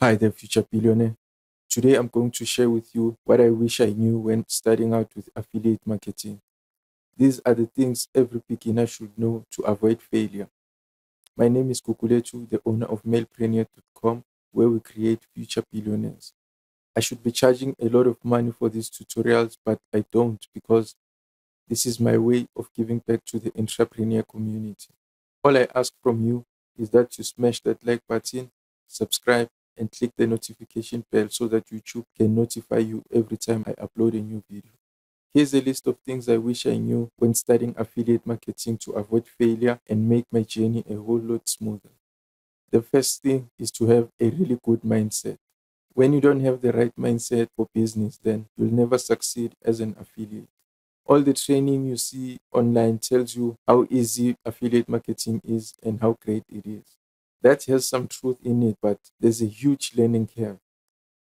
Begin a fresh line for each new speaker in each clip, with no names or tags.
Hi there, future billionaire. Today I'm going to share with you what I wish I knew when starting out with affiliate marketing. These are the things every beginner should know to avoid failure. My name is Kukuletu, the owner of Mailpreneur.com, where we create future billionaires. I should be charging a lot of money for these tutorials, but I don't because this is my way of giving back to the entrepreneur community. All I ask from you is that you smash that like button, subscribe, and click the notification bell so that YouTube can notify you every time I upload a new video. Here's a list of things I wish I knew when starting affiliate marketing to avoid failure and make my journey a whole lot smoother. The first thing is to have a really good mindset. When you don't have the right mindset for business, then you'll never succeed as an affiliate. All the training you see online tells you how easy affiliate marketing is and how great it is. That has some truth in it, but there's a huge learning curve.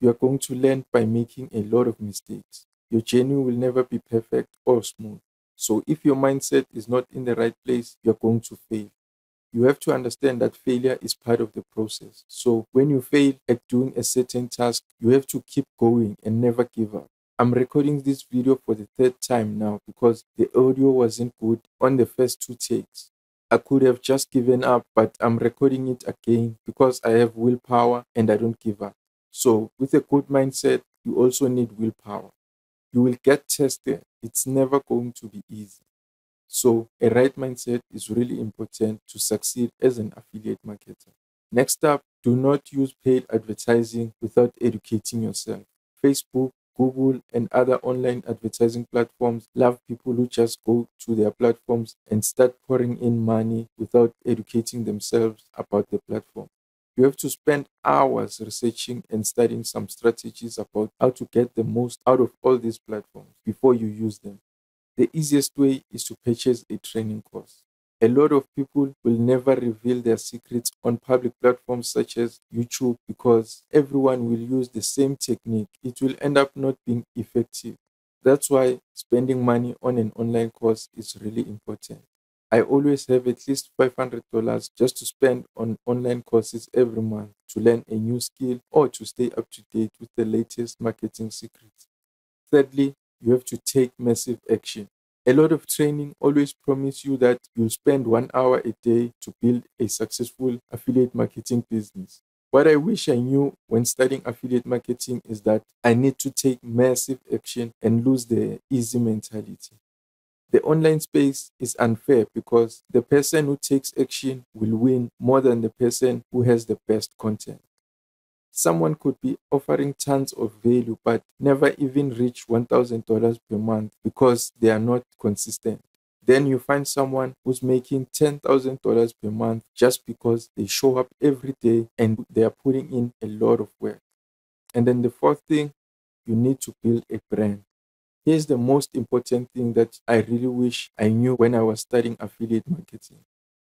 You are going to learn by making a lot of mistakes. Your journey will never be perfect or smooth. So if your mindset is not in the right place, you're going to fail. You have to understand that failure is part of the process. So when you fail at doing a certain task, you have to keep going and never give up. I'm recording this video for the third time now because the audio wasn't good on the first two takes. I could have just given up, but I'm recording it again because I have willpower and I don't give up. So with a good mindset, you also need willpower. You will get tested. It's never going to be easy. So a right mindset is really important to succeed as an affiliate marketer. Next up, do not use paid advertising without educating yourself. Facebook, Google, and other online advertising platforms love people who just go to their platforms and start pouring in money without educating themselves about the platform. You have to spend hours researching and studying some strategies about how to get the most out of all these platforms before you use them. The easiest way is to purchase a training course. A lot of people will never reveal their secrets on public platforms such as YouTube because everyone will use the same technique. It will end up not being effective. That's why spending money on an online course is really important. I always have at least $500 just to spend on online courses every month to learn a new skill or to stay up to date with the latest marketing secrets. Thirdly, you have to take massive action. A lot of training always promise you that you'll spend 1 hour a day to build a successful affiliate marketing business. What I wish I knew when studying affiliate marketing is that I need to take massive action and lose the easy mentality. The online space is unfair because the person who takes action will win more than the person who has the best content. Someone could be offering tons of value but never even reach $1,000 per month because they are not consistent. Then you find someone who's making $10,000 per month just because they show up every day and they are putting in a lot of work. And then the fourth thing, you need to build a brand. Here's the most important thing that I really wish I knew when I was studying affiliate marketing.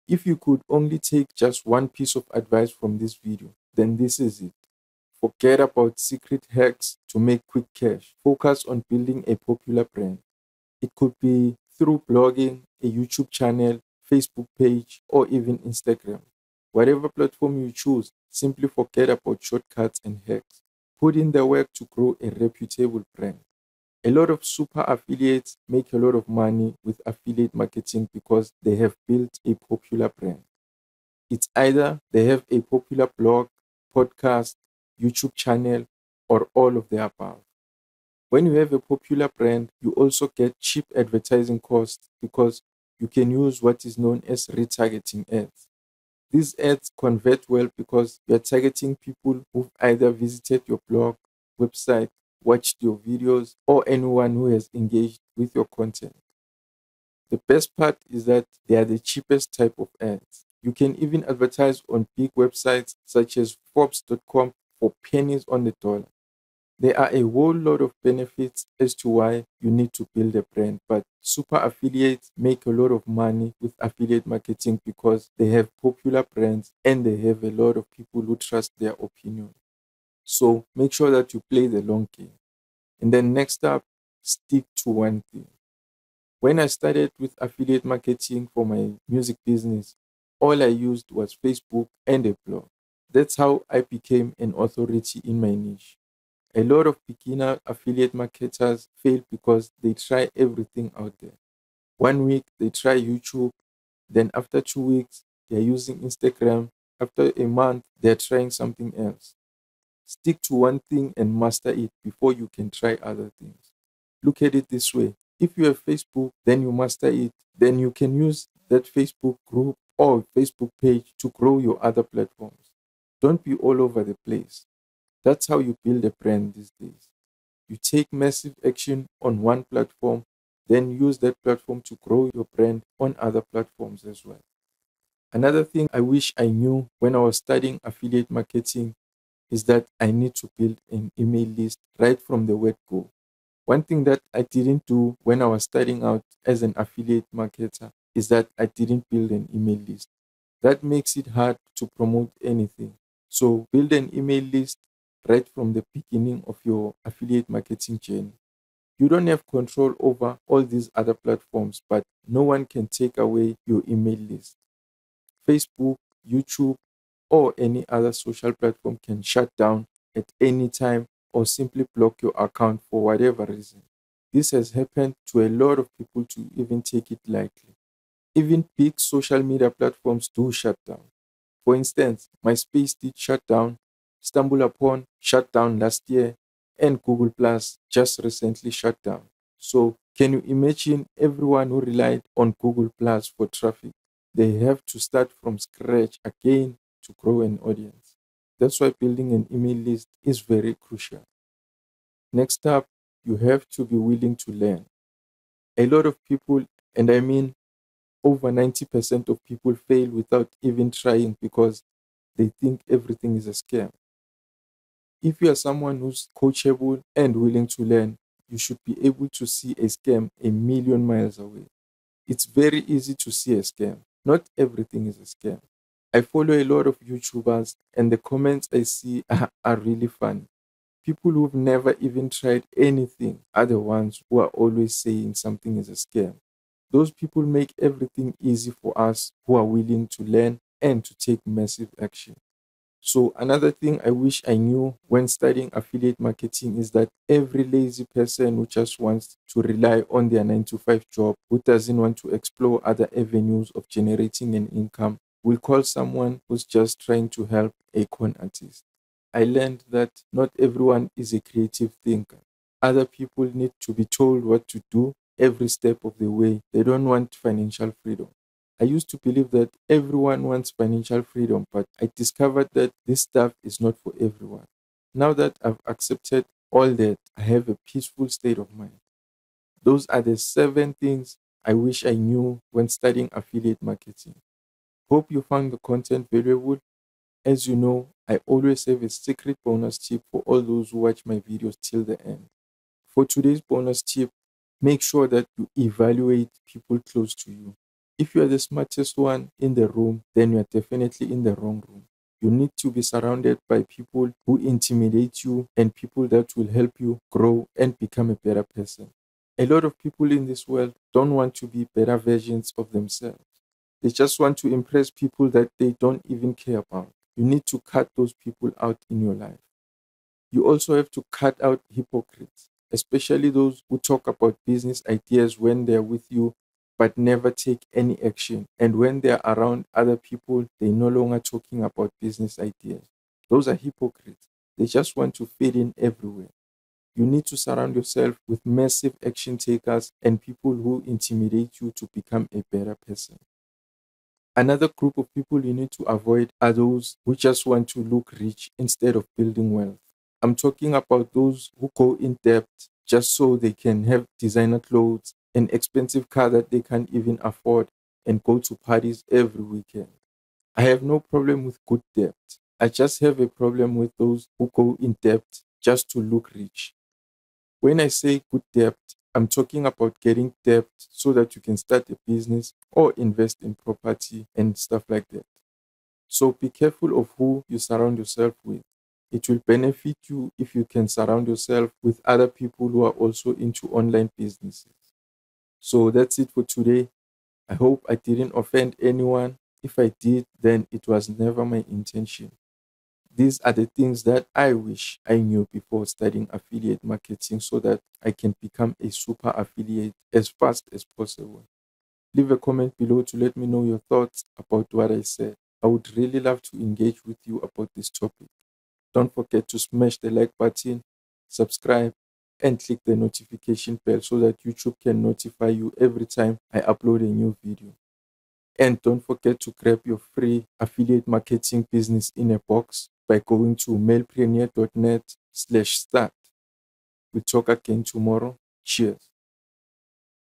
If you could only take just one piece of advice from this video, then this is it. Forget about secret hacks to make quick cash. Focus on building a popular brand. It could be through blogging, a YouTube channel, Facebook page, or even Instagram. Whatever platform you choose, simply forget about shortcuts and hacks. Put in the work to grow a reputable brand. A lot of super affiliates make a lot of money with affiliate marketing because they have built a popular brand. It's either they have a popular blog, podcast, YouTube channel, or all of the above. When you have a popular brand, you also get cheap advertising costs because you can use what is known as retargeting ads. These ads convert well because you are targeting people who've either visited your blog, website, watched your videos, or anyone who has engaged with your content. The best part is that they are the cheapest type of ads. You can even advertise on big websites such as Forbes.com for pennies on the dollar. There are a whole lot of benefits as to why you need to build a brand, but super affiliates make a lot of money with affiliate marketing because they have popular brands and they have a lot of people who trust their opinion. So make sure that you play the long game. And then next up, stick to one thing. When I started with affiliate marketing for my music business, all I used was Facebook and a blog. That's how I became an authority in my niche. A lot of beginner affiliate marketers fail because they try everything out there. One week they try YouTube, then after 2 weeks they're using Instagram. After a month they're trying something else. Stick to one thing and master it before you can try other things. Look at it this way: if you have Facebook, then you master it, then you can use that Facebook group or Facebook page to grow your other platforms. Don't be all over the place. That's how you build a brand these days. You take massive action on one platform, then use that platform to grow your brand on other platforms as well. Another thing I wish I knew when I was studying affiliate marketing is that I need to build an email list right from the word go. One thing that I didn't do when I was starting out as an affiliate marketer is that I didn't build an email list. That makes it hard to promote anything. So build an email list right from the beginning of your affiliate marketing journey. You don't have control over all these other platforms, but no one can take away your email list. Facebook, YouTube, or any other social platform can shut down at any time or simply block your account for whatever reason. This has happened to a lot of people to even take it lightly. Even big social media platforms do shut down. For instance, MySpace did shut down, Stumble Upon shut down last year, and Google Plus just recently shut down. So, can you imagine everyone who relied on Google Plus for traffic? They have to start from scratch again to grow an audience. That's why building an email list is very crucial. Next up, you have to be willing to learn. A lot of people, and I mean over 90% of people, fail without even trying because they think everything is a scam. If you are someone who's coachable and willing to learn, you should be able to see a scam a million miles away. It's very easy to see a scam. Not everything is a scam. I follow a lot of YouTubers, and the comments I see are really funny. People who've never even tried anything are the ones who are always saying something is a scam. Those people make everything easy for us who are willing to learn and to take massive action. So another thing I wish I knew when studying affiliate marketing is that every lazy person who just wants to rely on their 9 to 5 job, who doesn't want to explore other avenues of generating an income, will call someone who's just trying to help a con artist. I learned that not everyone is a creative thinker. Other people need to be told what to do every step of the way. They don't want financial freedom. I used to believe that everyone wants financial freedom, but I discovered that this stuff is not for everyone. Now that I've accepted all that, I have a peaceful state of mind. Those are the 7 things I wish I knew when studying affiliate marketing. Hope you found the content valuable. As you know, I always have a secret bonus tip for all those who watch my videos till the end. For today's bonus tip, make sure that you evaluate people close to you. If you are the smartest one in the room, then you are definitely in the wrong room. You need to be surrounded by people who intimidate you and people that will help you grow and become a better person. A lot of people in this world don't want to be better versions of themselves. They just want to impress people that they don't even care about. You need to cut those people out in your life. You also have to cut out hypocrites, especially those who talk about business ideas when they're with you but never take any action. And when they're around other people, they're no longer talking about business ideas. Those are hypocrites. They just want to fit in everywhere. You need to surround yourself with massive action takers and people who intimidate you to become a better person. Another group of people you need to avoid are those who just want to look rich instead of building wealth. I'm talking about those who go in debt just so they can have designer clothes, an expensive car that they can't even afford, and go to parties every weekend. I have no problem with good debt. I just have a problem with those who go in debt just to look rich. When I say good debt, I'm talking about getting debt so that you can start a business or invest in property and stuff like that. So be careful of who you surround yourself with. It will benefit you if you can surround yourself with other people who are also into online businesses. So that's it for today. I hope I didn't offend anyone. If I did, then it was never my intention. These are the things that I wish I knew before studying affiliate marketing so that I can become a super affiliate as fast as possible. Leave a comment below to let me know your thoughts about what I said. I would really love to engage with you about this topic. Don't forget to smash the like button, subscribe, and click the notification bell so that YouTube can notify you every time I upload a new video. And don't forget to grab your free affiliate marketing business in a box by going to mailpreneur.net/start. We'll talk again tomorrow. Cheers.